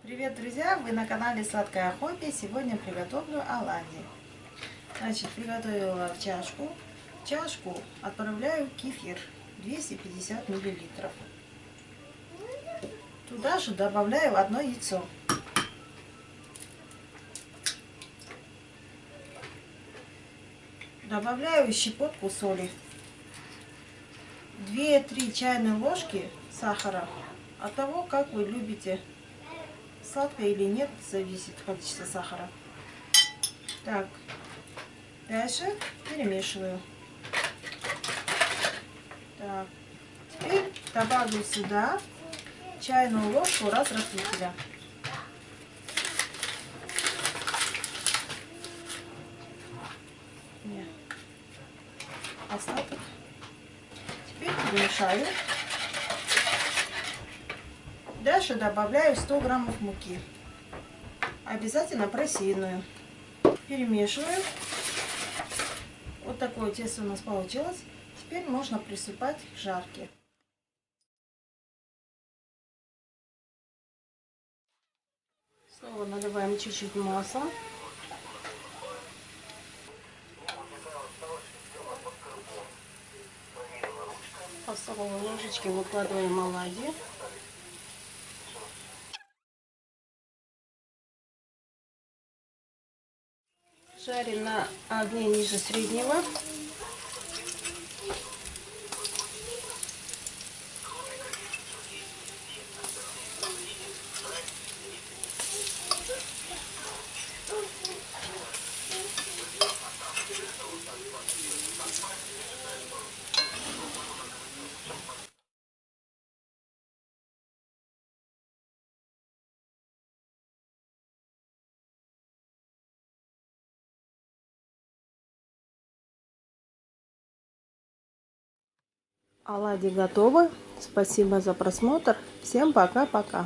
Привет, друзья! Вы на канале Сладкое Хобби. Сегодня приготовлю оладьи. Значит, приготовила в чашку. В чашку отправляю кефир 250 миллилитров. Туда же добавляю одно яйцо. Добавляю щепотку соли. 2-3 чайные ложки сахара. От того, как вы любите, сладкое или нет, зависит количество сахара. Так, дальше перемешиваю. Так, теперь добавлю сюда чайную ложку разрыхлителя. Остаток. Теперь перемешаю. Дальше добавляю 100 граммов муки. Обязательно просеянную. Перемешиваю. Вот такое тесто у нас получилось. Теперь можно приступать к жарке. Снова наливаем чуть-чуть масла. По столовой ложечке выкладываем оладьи. Жарим на огне ниже среднего. Оладьи готовы. Спасибо за просмотр. Всем пока-пока.